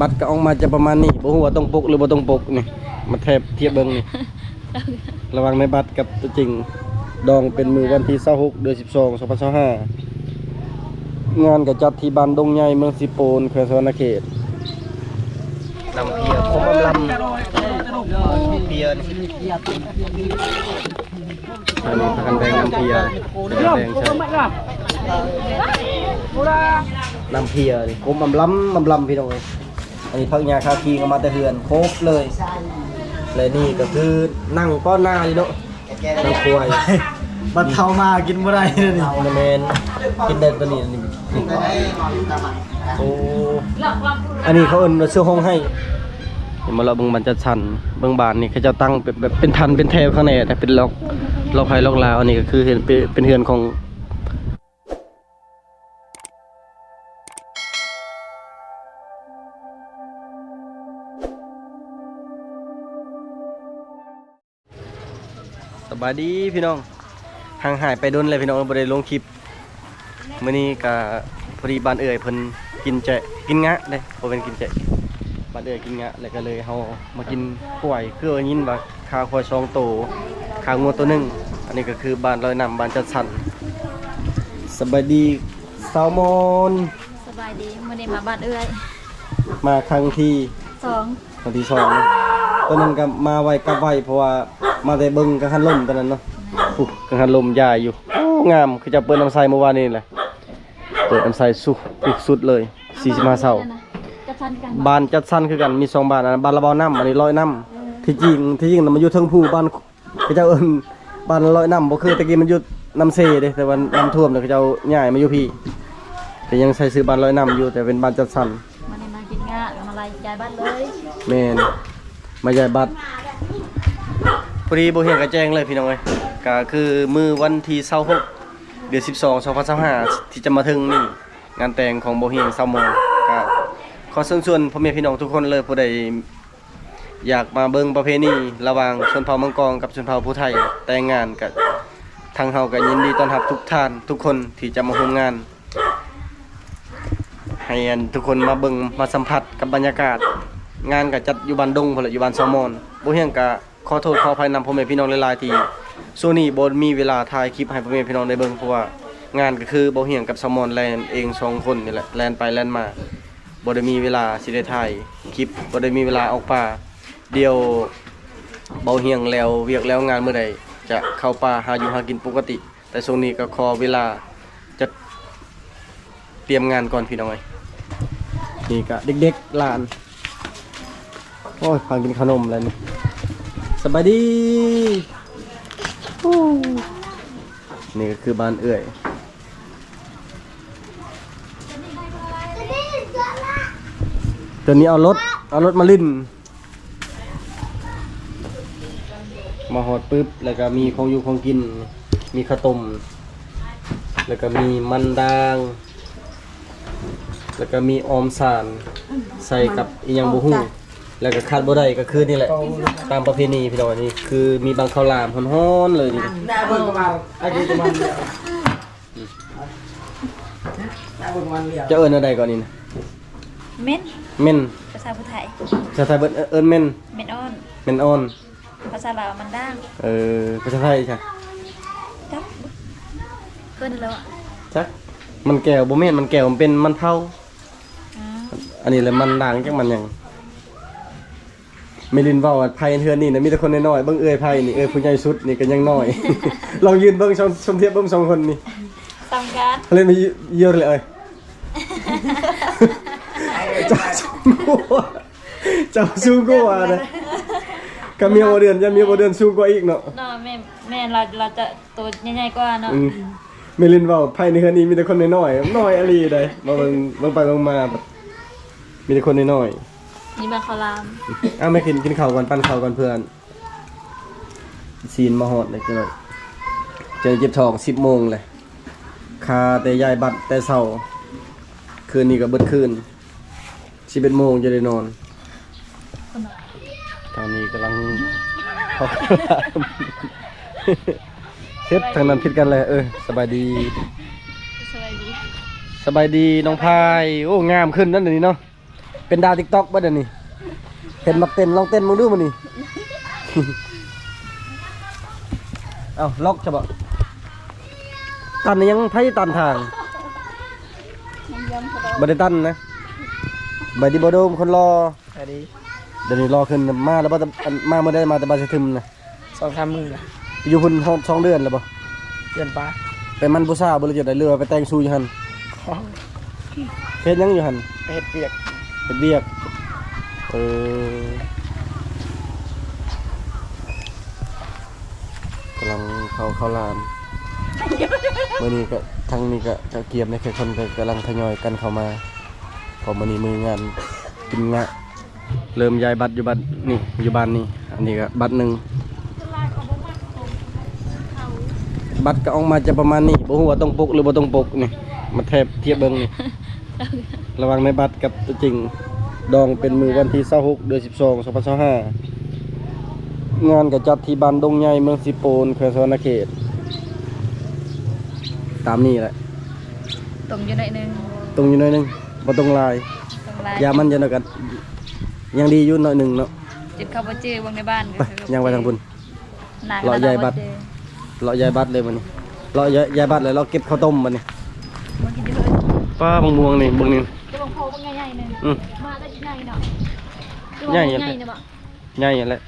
บัตรก็ออกมาจะประมาณนี้บ่ฮู้ว่าต้องปกหรือบ่ต้องปกนี่มาเทียบเบิ่งนี่ ระหว่างในบัตรกับตัวจริงดองเป็นมือวันที่26เดือน12 2025งานก็จัดที่บ้านดงใหญ่เมืองสิโปนแขวงสวรรณเขตนำเพียรผมลำเพียรอันนี้พากันแดงนำเพียรแดงใช่นำเพียรผมลำพี่น้องเลยอันนี้พักยาคาคีก็มาแต่เฮือนครบเลยและนี่ก็คือนั่งป้อนหน้าเลยเนาะนั่งควย บัดเทามากินบ่ได้เลยนี่ เอาเมนกินได้ตัวนี้นี่โอ้อันนี้เขาเอิ้นว่าเสื้อห้องให้เห็นมาเราเบิ่งมันจะชันเบิ่งบานนี่เขาจะตั้งแบบเป็นทันเป็นแถวข้างในแต่เป็นล็อกไฟล็อกลาวอันนี้ก็คือเห็นเป็นเฮือนของสบายดีพี่น้องห่างหายไปโดนเลยพี่น้องบ่ได้ลงคลิปมื้อนี้ก็พอดีบ้านเอ่ยเพิ่นกินงะเด้บ่เป็นกินแจะบ้านเอ่ยกินงะแล้วก็เลยเฮามากินกล้วยคือว่ายินว่าข้าวควาย2โตข้าวงัวตัวนึงอันนี้ก็คือบ้านลอยน้ำบ้านจัดสรรสบายดีแซลมอน สบายดีมื้อนี้มาบ้านเอื้อย มาครั้งที่ 2 ครั้งที่2ตัวนั้นก็มาไวกลับไวเพราะว่ามาได้เบิ่งกังหันลมตอนนั้นเนาะกังหันลมยายอยู่โอ้งามคือจะเปิดน้ำใสเมื่อวานนี้แหละเปิดน้ำใสสุดเลย45เสา จะทันกัน บ้านจัดสรรคือกันมี2บ้านอันบ้านระเบาน้ำอันนี้ลอยน้ำที่จริงมันอยู่เทิงภูบ้านเขาเจ้าเอิ้นบ้านลอยน้ำบ่คือตะกี้มันอยู่น้ำเซเด้แต่ว่าน้ำท่วมเนี่ยเขาเจ้าย้ายมาอยู่พี่แต่ยังใช้ซื้อบ้านลอยน้ำอยู่แต่เป็นบ้านจัดสรร มื้อนี้มากินงะมาไล่ยายบ้านเลย แม่นมาย้ายบัตรพอดีบ่เห็นกระแจ้งเลยพี่น้องเอ้ยก็คือมื้อวันที่26เดือน12 2025ที่จะมาถึงนี่งานแต่งของบ่เฮงซาวมอนก็ขอเชิญชวนพ่อแม่พี่น้องทุกคนเลยผู้ใดอยากมาเบิ่งประเพณีระหว่างชนเผ่ามังกรกับชนเผ่าผู้ไทยแต่งงานก็ทางเฮาก็ยินดีต้อนรับทุกท่านทุกคนที่จะมาร่วมงานให้ทุกคนมาเบิ่งมาสัมผัสกับบรรยากาศงานก็จัดอยู่บ้านดงพุ่นแหละอยู่บ้านซาวมอนบ่เฮงก็ขอโทษขออภัยนำพ่อแม่พี่น้องหลายๆที่ช่วงนี้บ่มีเวลาถ่ายคลิปให้พ่อแม่พี่น้องได้เบิ่งเพราะว่างานก็คือบ่เฮียงกับซาวมอนแลนเอง2คนนี่แหละแลนไปแลนมาบ่ได้มีเวลาสิได้ถ่ายคลิปบ่ได้มีเวลาออกป่าเดี๋ยวเบาเฮียงแล้วเวียกแล้วงานเมื่อใดจะเข้าป่าหาอยู่หากินปกติแต่ช่วงนี้ก็ขอเวลาจะเตรียมงานก่อนพี่น้องเอ้ยนี่ก็เด็กๆหลานโอ้ยฟังกินขนมแล้วนี่สบายดีนี่ก็คือบ้านเอื่อยตัวนี้เอารถมาลิ้นมาหอดปึ๊บแล้วก็มีของอยู่ของกินมีข้าวต้มแล้วก็มีมันดางแล้วก็มีออมสานใส่กับอีหยังบ่ฮู้แล้วก็ขาดบ่ได้ก็คือนี่แหละตามประเพณีพี่น้องนี่คือมีบางข้าวหลามฮ้อนๆเลยนี่ ได้เบิ่งประมาณอาทิตย์ประมาณเดียวได้เบิ่งประมาณเดียว จะเอิ้นอะไรก่อนนี่นะ เม่น เม่น ภาษาผู้ไทย ภาษาไทยเอิ้นเม่น เม่นอ้อน เม่นออน ภาษาลาวมันด่าง ภาษาไทยใช่ จับเพิ่นแล้วอ่ะ จักมันแก้วบ่แม่นมันแก้วมันเป็นมันเผา อ๋อ อันนี้แหละมันด่างจักมันหยังไม่ลินเว้าว่าไผเทือนนี่นะมีแต่คนน้อยๆเบิ่งเอ้ยไผนี่ผู้ใหญ่สุดนี่ก็ยังน้อย ลองยืนเบิ่งชมเทียบเบิ่ง2คนนี่ ตามการ เล่นมาเยอะเลย เจ้าสู้กว่านะก็มีโมเดือนจะมีโมเดือนสู้กว่าอีกเนาะ เนาะแม่เราจะตัวใหญ่ๆกว่าเนาะ เมลินว่าภายในเฮือนนี้มีแต่คนน้อยๆน้อยอะไรได้มาเบิ่งไปเบิ่งมาแบบมีแต่คนน้อย นี่บางข้าวหลาม ๆอ้าวไม่กินข้าวก่อนปั้นข้าวก่อนเพื่อนซีนมาฮอดเลยจังหน่อยเจอเจ็บท้อง10 โมงเลยคาแต่ยายบัดแต่เช้าคืนนี้ก็เบิดคืน11 โมงจะได้นอนทางนี้กำลังเข้าเฮ็ดทางนั้นผิดกันเลยสบายดี สบายดี สบายดีน้องพายโอ้งามขึ้นนั่นเดี๋ยวนี้เนาะ เป็นดาว TikTok บ่เดี๋ยวนี้เห็นมักเต้นลองเต้นมึงดูมื้อนี้ เอ้าล็อกจะบ่ตันนี่ยังไผตันทางบ่ได้ตันนะบ่ได้บ่โดมคนรอ สวัสดี เดี๋ยวนี้รอขึ้นมาแล้วบ่มาเมื่อได้มาแต่บ่จะทึมนะ 2-3 มื้อละ อยู่พุ่น2 เดือนแล้วบ่ เดือนป้า ไปมันผู้สาวบ่รู้จะได้เรือไปแต่งสู้อยู่หั่นเฮ็ดหยังอยู่หั่น ไปเฮ็ดเปียก เฮ็ดเวียกกำลังเข้าร้านมื้อนี้ก็ทางนี้ก็เกียบในแค่คนก็กำลังทยอยกันเข้ามาพอมื้อนี้มืองานกินงะเริ่มย้ายบัตรอยู่บัตรนี่อยู่บ้านนี่อันนี้ก็บัตรหนึงบัตรก็ออกมาจะประมาณนี้บ่ฮู้ว่าต้องปกหรือบ่ต้องปกนี่มาเทียบเบิ่งนี่ ระหวังในบัตรกับตัวจริงดองเป็นมือวันที่26เดือน12 2025งานก็จัดที่บ้านดงใหญ่เมืองสิโปนแขวงสวรรณเขตตามนี้แหละ ตรงอยู่หน่อยหนึง ตรงอยู่หน่อยหนึงบ่ตรงลาย ตรงลาย ยามันจะหน่อยกันยังดีอยู่หน่อยหนึงเนาะ จิตเข้าบ่เจอวงในบ้าน ไปยังไปทางพุ่น หน้า เลาะยายบัตร เลาะยายบัตรเลยมื้อนี้เลาะยายบัตรเลยเราเก็บข้าวต้มบัดนี้ มันกินอยู่เลย ป้าบางม่วงนี่เบิ่งนี่ จะบังโพบังใหญ่ๆนึง อืม มาได้ใหญ่เนาะ ใหญ่ ให ๆ ญ่เนาะบ่ ใหญ่นั่นแหละ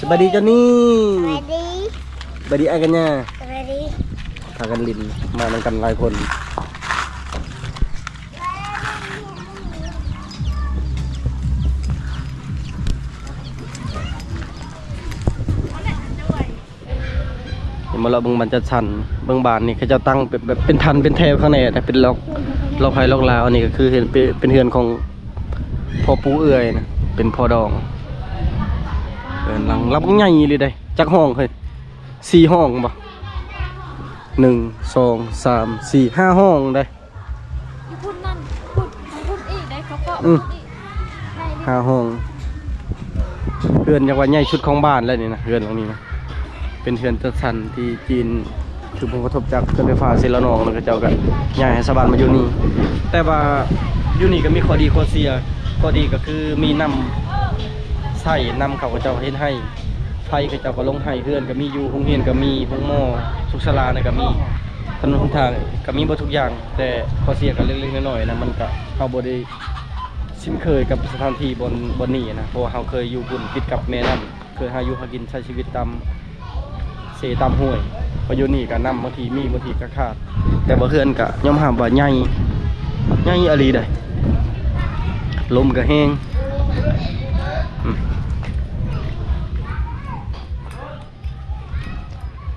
สวัสดีเจ้านี่สวัสดีไอ้กันเนี่ยพากันลินมามันกันหลายคนเห็นมาเราเบิ่งบานจัดสรรเบิ่งบานนี่เขาจะตั้งแบบเป็นทันเป็นแถวข้างในแต่เป็นล็อกไผ่ล็อกลาวอันนี้ก็คือเห็นเป็นเฮือนของพ่อปู่เอื้อยนะเป็นพ่อดองหลังรับใหญ่เลยได้จักห้องเฮ้ย4 ห้องบ่1 2 3 4 5 ห้องได้ อยู่พุ่นนั่นพุ่นอีกได้เขาก็ อืม พุ่นอีกได้ดิ 5 ห้องเฮือนจังว่าใหญ่ชุดของบ้านแล้วนี่นะเฮือนหลังนี้นะเป็นเฮือนจัดสรรที่จีนคือผลกระทบจากเครื่องไฟฟ้าเซลล์ละนองแล้วก็เจ้าก็ย้ายให้ชาวบ้านมาอยู่นี่แต่ว่าอยู่นี่ก็มีข้อดีข้อเสียข้อดีก็คือมีน้ำใส่น้ำเขาก็เจ้าเฮ็ดให้ไฟก็เจ้าก็ลงให้เฮือนก็มีอยู่โรงเรียนก็มีโรงหม้อสุขศาลาเนี่ยก็มีถนนหนทางก็มีบ่ทุกอย่าง แต่ข้อเสียก็เล็กๆน้อยๆนะมันก็เฮาบ่ได้ชินเคยกับสถานที่บนนี้นะเพราะว่าเฮาเคยอยู่บุญติดกับแม่น้ำเคยหาอยู่หากินใช้ชีวิตตามเสตามห้วยพออยู่นี่ก็น้ำบางทีมีบางทีก็ขาดแต่บ่เฮือนก็ยอมรับว่าใหญ่อหลีได้ลมก็แห้ง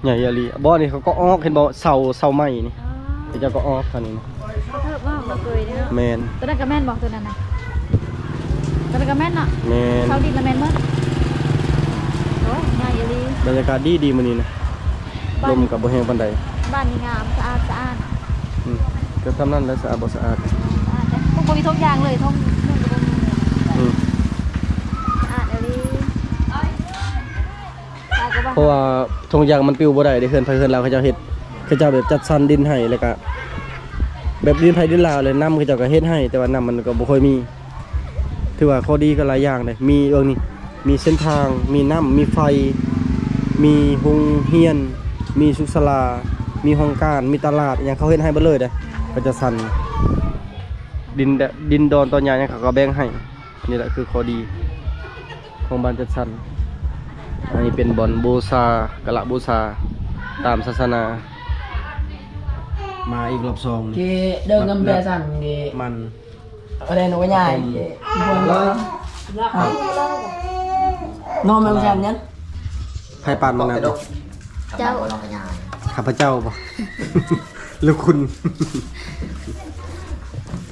ใหญ่อหลีบ่นี่เขาก็ออกเห็นบ่เสาไม้นี่ อ๋อ เจ้าก็ออกคันนี้นะ เขาเถิบมากเราเคยเนาะ แมน ตัวนั้นก็แม่นบอกตัวนั้นนะตัวนั้นก็แม่นเนาะ แมน เท่าดินละแม่นมั้งโอ้ยง่ายอยู่ดี บรรยากาศดีมื้อนี้นะลมก็บ่แห้งปานใด บ้านนี่งามสะอาดสะอาด ก็ทำนั้นแล้วสะอาดบ่สะอาด สะอาดนะพวกบ่มีทุกอย่างเลยท่องนู่นก็บ่มี อืม สะอาดอยู่ดีตาก็ว่า เพราะว่าทุกอย่างมันปลิวบ่ได้ได้เฮือนไผเฮือนลาวเขาเจ้าเฮ็ดเขาเจ้าแบบจัดสรรดินให้แล้วก็แบบดินไผดินลาวเลยน้ำเขาเจ้าก็เฮ็ดให้ แต่ว่าน้ำมันก็บ่ค่อยมีถือว่าข้อดีก็หลายอย่างเลยมีนี่มีเส้นทางมีน้ำมีไฟมีโรงเรียนมีสุขศาลามีห้องการมีตลาดอหยังเขาเฮ็ดให้เบิดเลยเด้เขาจะสั่นดินดอนตอนใหญ่เนี่ยเขาก็แบ่งให้นี่แหละคือข้อดีของบ้านจัดสรรอันนี้เป็นบ่อนบูชากะละบูชาตามศาสนามาอีกรอบ2 เกเดินกันเบียสั่นเก มัน อะไรหนูก็ใหญ่บนเลยนอนมาแซมยัน ไผปานมันนั่น เจ้า ข้าพเจ้าบ่ หรือคุณ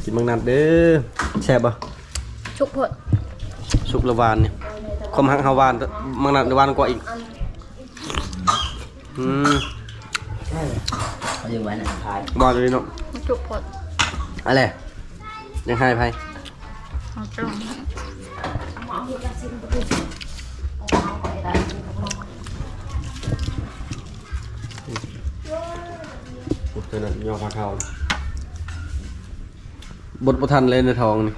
กินบางนัดเด้อแซ่บบ่ ชุกพด สุกละวานเนี่ยความหักเฮาวานบางนัดวานกว่าอีกเขาอยู่ไว้ในท้าย บ่เลยเนาะ ชุกพด อะไรยังให้ไผ เอาตรง ยอพาเขา บทบ่ทันเลยในท้องนี่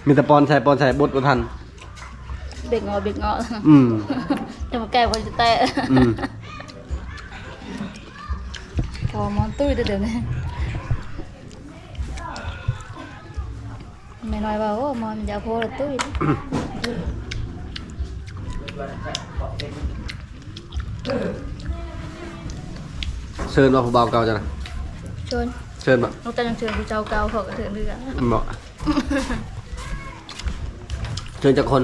มีแต่ปอนใส่บทบ่ทัน เบกงอ อืม จะมาแก้คนจะแตะ อืม พอมอนตุ้ยเดี๋ยวนี้ไม่น้อยว่าโอ้มอนจะโพลตุ้ย เชิญว่าผู้บ่าวเก่าจ้ะนะ ชวน เชิญบ่ นกแต่ยังเชิญกูเจ้าเก่าเขาก็เชิญเรือ เหมาะเชิญจากคน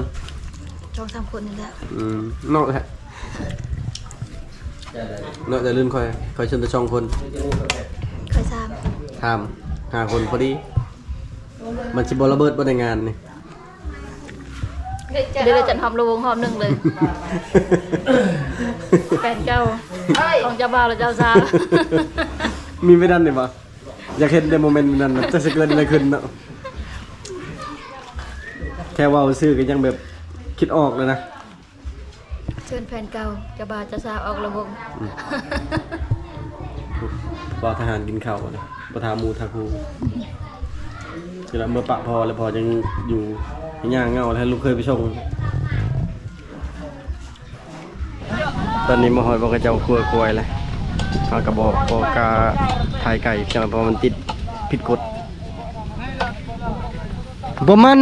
ช่อง3 คนนี่แหละ นอกแหละนอกจากลื่นค่อยเชิญแต่ช่องคน เคยซ้ ทำ5 คนพอดี มันสิบ่ระเบิดบ่ได้งานนี่ ำเดี๋ยวเราจะทำระวงหอมหนึ่งเลยแฟนเก่าของเจ้าบ่าวและเจ้าสาว มีไม่ดันเลยปะอยากเห็นในโมเมนต์นั้นน่ะจะเกิดอะไรขึ้นเนาะแค่ว่าซื้อก็ยังแบบคิดออกเลยนะ เชิญแฟนเก่าเจ้าบ่าวเจ้าสาวออกระวง รอทหารกินข้าวนะประทามูทาคูเวลาเมื่อปะพอแล้วพอยังอยู่ย่างเงาแล้วลูกเคยไปชงตอนนี้มาหอยบอกกับเจ้าครัวกล้วยเลยเอากระบอกกาถ่ายไก่จังเพราะมันติดผิดกฎบ่มัน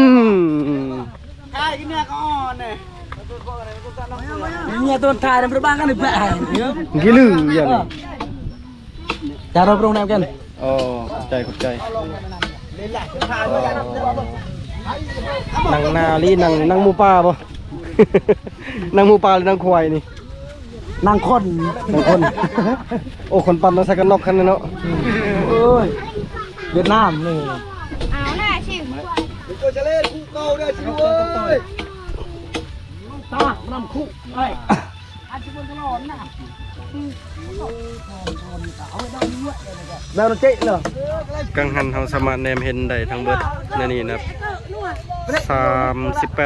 Ini tuh thai dan berbangga nih pak. กี่ลืออย่างนี้ Cara perung nem kan? อ๋อขอบใจนังนาลีนังหมูป่าป่ะ นังหมูป่าหรือนังควายนี่ Nang kon. นังคน โอ้คนปั่นต้องใส่กันนอกคันเลยเนาะ Ôi. Việt Nam nih. Áo này chị Ta, nam khu. Đây. Đâu nó chạy rồi. กังหันเฮาสามารถแนมเห็นได้ทั้งเบิดในนี่นะครับ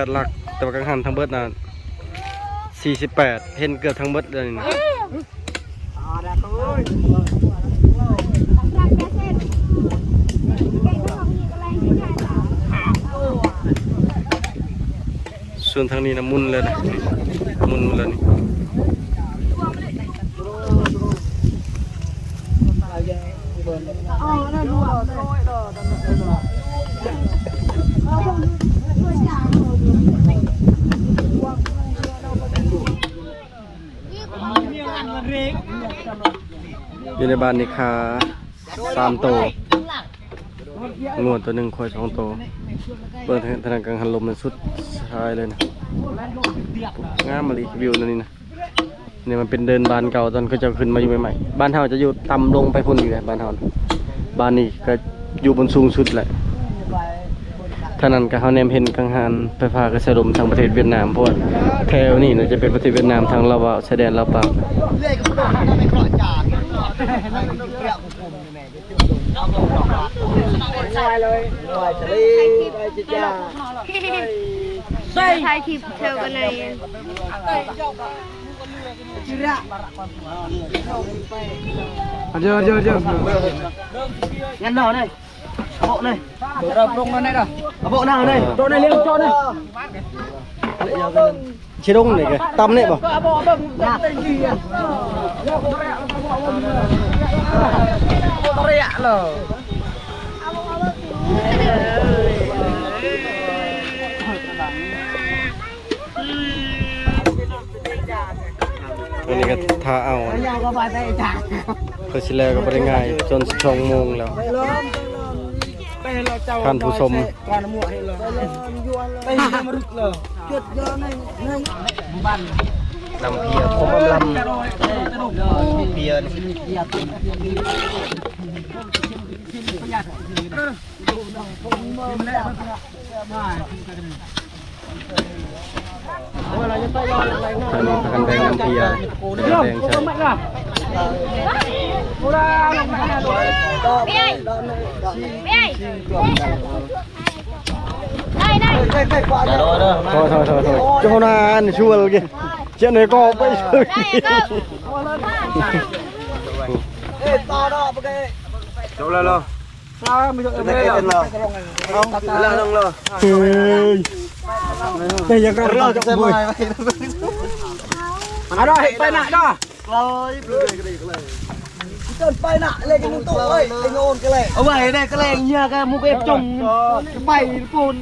38 หลัก แต่ว่ากังหันทั้งเบิดน่ะ48 เห็นเกือบทั้งเบิดเลยนี่ส่วนทางนี้นะมุนเลยนะมุนเลยนี่ อยู่ในบ้านนี่คา3 โตงวดตัวหนึ่งควาย2 โตเปิดธนาคารหันลมมันสุดท้ายเลยนะงามมาลีวิวนั่นนี่นะเนี่ยมันเป็นเดินบ้านเก่าตอนเขาจะขึ้นมาอยู่ใหม่ๆบ้านเฮาจะอยู่ต่ำลงไปพุ่นอยู่เลยบ้านเฮาบ้านนี้ก็อยู่บนสูงสุดแหละท่านั้นก็เฮาแนมเห็นกังหันไฟฟ้ากระแสลมทางประเทศเวียดนามเพราะว่าแถวนี้น่าจะเป็นประเทศเวียดนามทางลาวชายแดนลาวปาก ถ่ายคลิปเทลกันใน Aduh. Ngăn đỏ này. Bộ này. Rồi prong này đâu. Bộ nào này? Chỗ này liêu chỗ này. ชิดงนี่แกตำเนี่ยบ่ Teriak loh. วันนี้ก็ท่าเอา Nhau có bài tay chả. เพื่อสิแล้วก็บ่ได้ง่ายจน12 โมงแล้ว ท่านผู้ชม Còn mua hết rồi. Đây là mà rực rồi. Chuột vô này. Ban. น้ำเพียคมอำลำเพียนี่ อันนี้พันแดงน้ำเพียแดงใช่ thôi cho nó ăn chua rồi kìa chuyện này có bây giờ chỗ là lo sao bây giờ em đây là không là không lo đây giờ có lo cho mày à đó bay lại đó chân bay lại lên cái tụ ơi lên ôn cái này ở vậy đây cái này nha cái mua cái trùng cái bay phun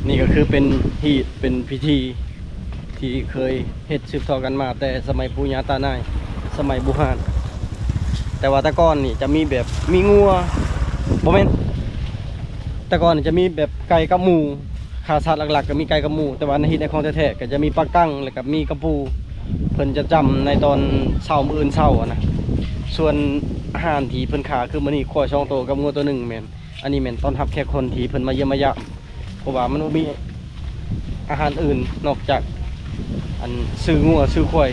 นี่ก็คือเป็นฮีตเป็นพิธีที่เคยเฮ็ดสืบทอดกันมาแต่สมัยปู่ย่าตานายสมัยโบราณแต่ว่าแต่ก่อนนี่จะมีแบบมีงัวบ่แม่นแต่ก่อนนี่จะมีแบบไก่กับหมูขาสัตว์หลักๆก็มีไก่กับหมูแต่ว่าในฮีตในของแท้ๆก็จะมีปลากั้งแล้วก็มีกระปูเพิ่นจะจำในตอนเช้ามื้ออื่นเช้าอะนะส่วนอาหารที่เพิ่นขาคือมื้อนี้ขั้วช่องโตกับงัวตัวหนึงแม่นอันนี้แม่นต้อนรับแขกคนที่เพิ่นมาเยี่ยมมายามเพราะว่ามันบ่มีอาหารอื่นนอกจากอันซื้องัวซื้อควาย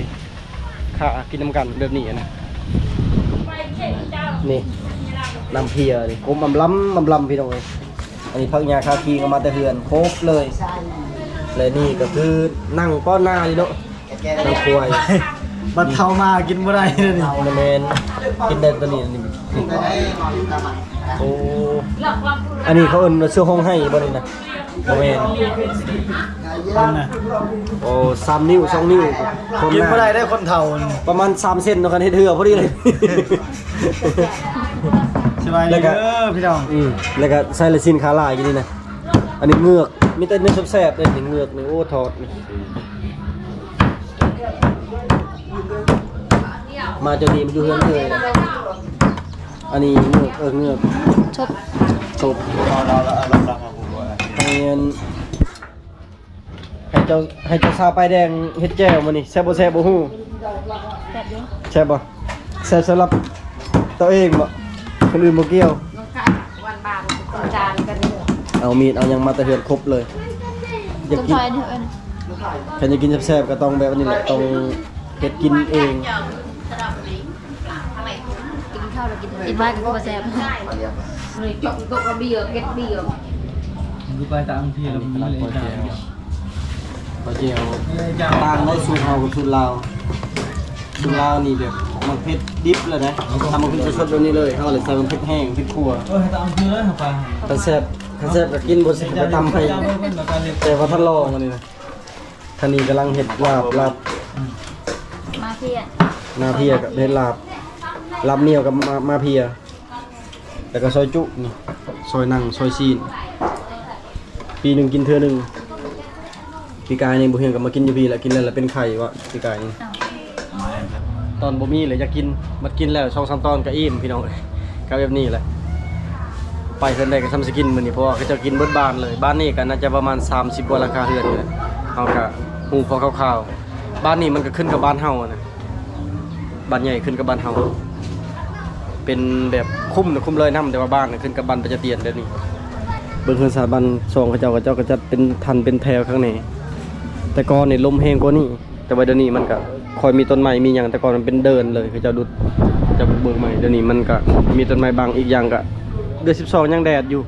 ขากินน้ำกันแบบนี้นะนี่น้ำเพียนี่ผมอำล้ำพี่น้องเอ้ยอันนี้พักยาคาคีก็มาแต่เฮือนครบเลยและนี่ก็คือนั่งป้อนหน้านี่เนาะนั่งควาย มันเท่ามากินบ่ได้เลยนี่ มันแมนกินได้ตัวนี้นี่โอ้อันนี้เขาเอิ้นว่าเสื้อห้องให้บ่นี่นะบ่แม่นโอ้3 นิ้ว 2 นิ้วคน กิน ห บ่ น้า ได้ได้คนเท่า ประมาณ3 เซนเนาะกันเฮ็ดเหือพอดีเลย สบายดีเด้อพี่น้อง แล้วก็ใส่ละสินขาลายกินนี่นะอันนี้เงือกมีแต่เนื้อแซ่บๆเลยนี่เงือกนี่โอ้ทอดนี่มาจนนี้มันอยู่เฮือนเลยนะอันนี้เงือกเงือก ชบ จบให้เจ้าซาไปแดงเฮ็ดแจ่วมานี่แซ่บบ่แซ่บบ่ฮู้ แบบนี้ แซ่บบ่แซ่บสำหรับตัวเองบ่คนอื่นบ่เกี่ยว วันบาทเป็นจานกัน เอามีดเอาหยังมาแต่เฮือนครบเลยอยาก ต้น กิน ซอยนี่เอิญ ถ้าจะกินแซ่บๆก็ต้องแบบนี้แหละต้องเฮ็ดกินเอง กินข้าวแล้วกินมากก็มาแซ่บเลยจบตกระเบียร์เก็ตเบียร์ ดูไปตามที่เรามีเลยจ้า ข้าวเจียวต่างได้สูตรเฮากับสูตรลาวสูตรลาวนี่แบบมันเผ็ดดิบเลยนะทำมันเป็นสดๆแบบนี้เลยเขาเลยใส่มันเผ็ดแห้งเผ็ดขั่ว ตามที่เลยไป ถ้าแซ่บก็กินบ่แซ่บก็ตำให้แต่ว่าท่านลองอันนี้นะท่านนี้กำลังเฮ็ดลาบ มาเพีย นาเพียกับเฮ็ดลาบเหนียวกับมาเพียแล้วก็ซอยจุนี่ซอยหนังซอยซีนปีหนึงกินเทื่อหนึงปีกายนี่บ่เฮียงก็มากินอยู่พี่แหละกินแล้วเป็นไข่วะปีกายนี่ตอนบ่มีเลยอยากกินมากินแล้ว2-3 ตอนก็อิ่มพี่น้องก็แบบนี้แหละไปเพิ่นได้ก็ทำสิกินมื้อนี้เพราะว่าเขาจะกินเบิดบ้านเลยบ้านนี้ก็น่าจะประมาณ30กว่าหลังคาเรือนนี่แหละเฮาก็ฮู้พอคร่าวๆบ้านนี้มันก็ขึ้นกับบ้านเฮานะบ้านใหญ่ขึ้นกับบ้านเฮาเป็นแบบคุ้มเลยนำแต่ว่าบ้านน่ะขึ้นกับบ้านประจเตียนเดี๋ยวนี้เบิ่งเฮือนสถาบัน2เขาเจ้าก็จะเป็นทันเป็นแถวข้างในแต่ก่อนนี่ลมแรงกว่านี้แต่ว่าเดี๋ยวนี้มันก็ค่อยมีต้นไม้มีหยังแต่ก่อนมันเป็นเดินเลยเขาเจ้าดุดจะเบิกใหม่เดี๋ยวนี้มันก็มีต้นไม้บางอีกอย่างก็เดือน12ยังแดดอยู่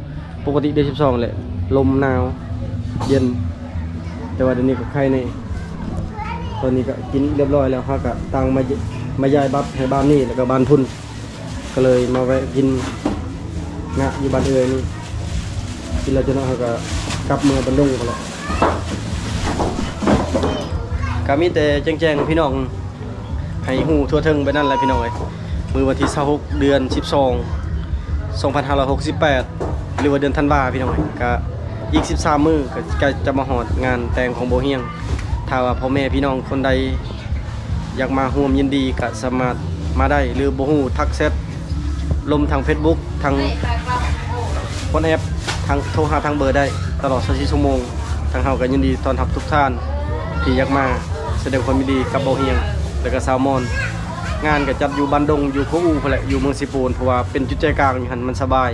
ปกติเดือน12แหละลมหนาวเย็นแต่ว่าเดี๋ยวนี้ก็ใครในตอนนี้ก็กินเรียบร้อยแล้วเขาก็ตั้งมาย้ายบัตรให้บ้านนี่แล้วก็บ้านพุ่นก็เลยมาแวะกินงะอยู่บ้านเอ๋ยนี่กินแล้วจนเขาก็กลับเมืองบันดงกันแล้วก็มีแต่แจ้งๆพี่น้องให้ฮู้ทั่วถึงไปนั่นแหละพี่น้องเอ้ยมื้อวันที่26เดือน12 2568หรือว่าเดือนธันวาพี่น้องเอ้ยก็อีก13มื้อก็จะมาฮอดงานแต่งของโบเฮียงถ้าว่าพ่อแม่พี่น้องคนใดอยากมาร่วมยินดีก็สามารถมาได้หรือบ่ฮู้ทักแชทลมทาง Facebook ทางคนแอปทางโทรหาทางเบอร์ได้ตลอด24ชั่วโมงทางเฮาก็ยินดีต้อนรับทุกท่านที่อยากมาแสดงความยินดีกับโบเฮียงแล้วก็ซาวมอนงานก็จัดอยู่บ้านดงอยู่โคอูพุ่นแหละอยู่เมืองสิปูนเพราะว่าเป็นจุดใจกลางอยู่หั่นมันสบาย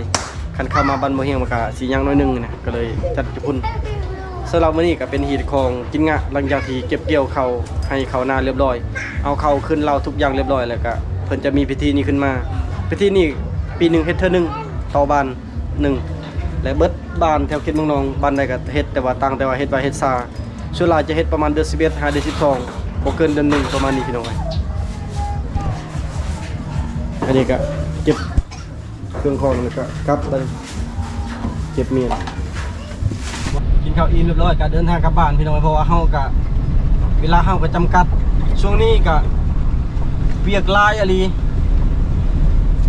คันเข้ามาบ้านโบเฮียงมันก็สิยังน้อยนึงนะก็เลยจัดอยู่พุ่นสำหรับมื้อนี้ก็เป็นฮีตของกินงะหลังจากที่เก็บเกี่ยวข้าวให้ข้าวนาเรียบร้อยเอาข้าวขึ้นเราทุกอย่างเรียบร้อยแล้วก็เพิ่นจะมีพิธีนี้ขึ้นมาพิธีนี้ปีหนึงเฮ็ดเทื่อนึงต่อบ้านหนึ่งและเบิดบ้านแถวเขตเมืองนองบ้านใดก็เฮ็ดแต่ว่าต่างแต่ว่าเฮ็ดไว้เฮ็ดซาส่วนหลายจะเฮ็ดประมาณเดือน11 5 เดือน12บ่เกินเดือน1ประมาณนี้พี่น้อง อันนี้ก็เก็บเครื่องของแล้วก็กลับไปเก็บเมียนกินข้าวอิ่มเรียบร้อยก็เดินทางกลับบ้านพี่น้องเพราะว่าเฮาก็เวลาเฮาก็จำกัดช่วงนี้ก็เวียกหลายอะลี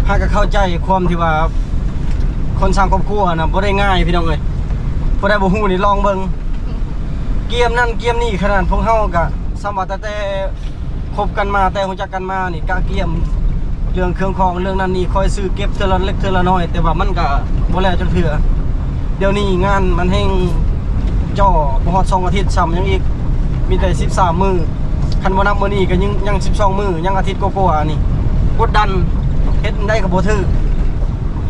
หาก็เข้าใจความที่ว่าคนสร้างครอบครัวนะบ่ได้ง่ายพี่น้องเอ้ยบ่ได้บ่ฮู้นี่ลองเบิ่งเกมนั่นเกมนี่ขนาดพวกเฮาก็สมว่าแต่คบกันมาแต่รู้จักกันมานี่กะเกมเรื่องเครื่องของเรื่องนั้นนี่คอยซื้อเก็บเทื่อละเล็กเทื่อละน้อยแต่ว่ามันก็บ่แล้วจนเทื่อเดี๋ยวนี้งานมันแฮงจ่อบ่ฮอด2อาทิตย์ซ้ำยังอีกมีแต่13มื้อคันบ่นับมื้อนี้ก็ยัง12มื้อยังอาทิตย์กว่าๆนี่กดดันเฮ็ดได้ก็บ่ถึก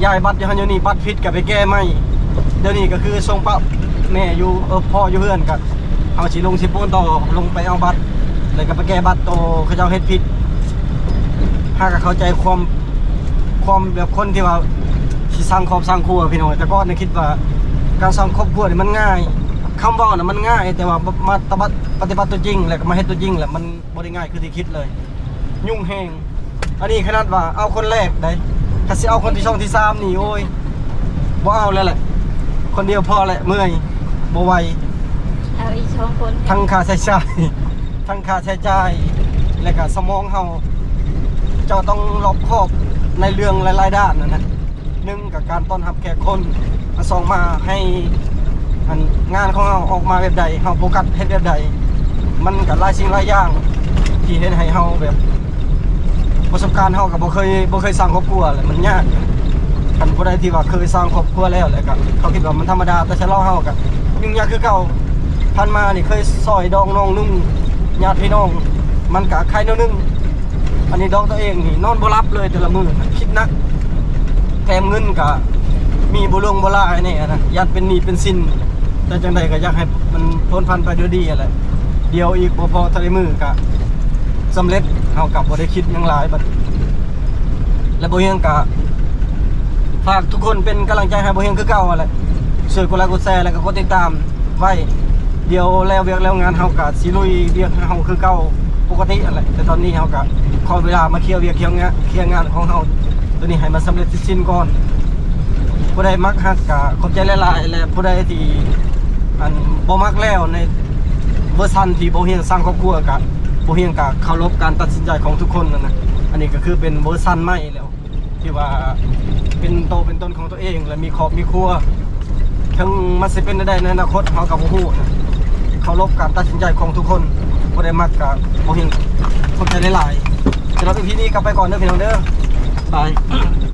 ย้ายบัตรอยู่หั่นอยู่นี่บัตรผิดก็ไปแก้ใหม่เดี๋ยวนี้ก็คือส่งปะแม่อยู่พ่ออยู่เฮือนก็เอาสิลงสิปูนต่อลงไปเอาบัตรแล้วก็ไปแก้บัตรโตเขาเจ้าเฮ็ดผิดถ้าก็เข้าใจความแบบคนที่ว่าสิสร้างครอบสร้างครัวพี่น้องแต่ก่อนนี่คิดว่าการสร้างครอบครัวนี่มันง่ายคำเว้าน่ะมันง่ายแต่ว่ามาปฏิบัติตัวจริงแล้วก็มาเฮ็ดตัวจริงแหละมันบ่ได้ง่ายคือที่คิดเลยยุ่งแฮงอันนี้ขนาดว่าเอาคนแรกได้ถ้าสิเอาคนที่2ที่3นี่โอ้ยบ่เอาแล้วแหละคนเดียวพอแหละเมื่อยบ่ไหว เอาอีก2คน ทั้งค่าใช้จ่ายทั้งค่าใช้จ่ายและก็สมองเฮาเจ้าต้องรอบคอบในเรื่องหลายๆด้านนะหนึ่งกับการต้อนรับแขกคนสองมาให้งานของเฮาออกมาแบบใดเฮาโฟกัสเฮ็ดแบบใดมันก็หลายสิ่งหลายอย่างที่เฮ็ดให้เฮาแบบประสบการณ์เฮาก็บ่เคยสร้างครอบครัวเลยมันยากคันผู้ใดที่ว่าเคยสร้างครอบครัวแล้วแหละก็เขาคิดว่ามันธรรมดาแต่ฉะนั้นเฮาก็ยุ่งยากคือเก่าผ่านมานี่เคยซอยดองน้องนุ่งญาติพี่น้องมันก็ใครนึงอันนี้ดองตัวเองนี่นอนบ่หลับเลยแต่ละมื้อคิดนักแถมเงินก็มีบ่ลงบ่ลายนี่นะญาติเป็นหนี้เป็นสินแต่จังใดก็อยากให้มันพ้นพันไปด้วยดีแหละเดียวอีกบ่พอทะเลมือก็สำเร็จเฮากับบ่ได้คิดหยังหลายบัดและบ่เฮียงก็ฝากทุกคนเป็นกำลังใจให้บ่เฮียงคือเก่าแหละช่วยกดไลค์กดแชร์แล้วก็กดติดตามไว้เดี๋ยวแล้วเวียกแล้วงานเฮาก็สิลุยเวียกเฮาคือเก่าปกตินั่นแหละแต่ตอนนี้เฮาก็ขอเวลามาเคลียร์เวียกเคลียร์งานของเฮาตัวนี้ให้มันสำเร็จสิ้นก่อนผู้ใดมักฮักก็ขอบใจหลายๆและผู้ใดที่บ่มักแล้วในเวอร์ชันที่บ่เฮียงสร้างครอบครัวก็บ่เฮียงก็เคารพการตัดสินใจของทุกคนนั่นนะอันนี้ก็คือเป็นเวอร์ชันใหม่แล้วที่ว่าเป็นโตเป็นตนของตัวเองและมีครอบมีครัวถึงมันสิเป็นได้ในอนาคตเฮาก็บ่ฮู้นะเคารพการตัดสินใจของทุกคนบ่ได้มักก็บ่เฮียงขอบใจหลายๆสำหรับ EP นี้กลับไปก่อนเด้อพี่น้องเด้อบาย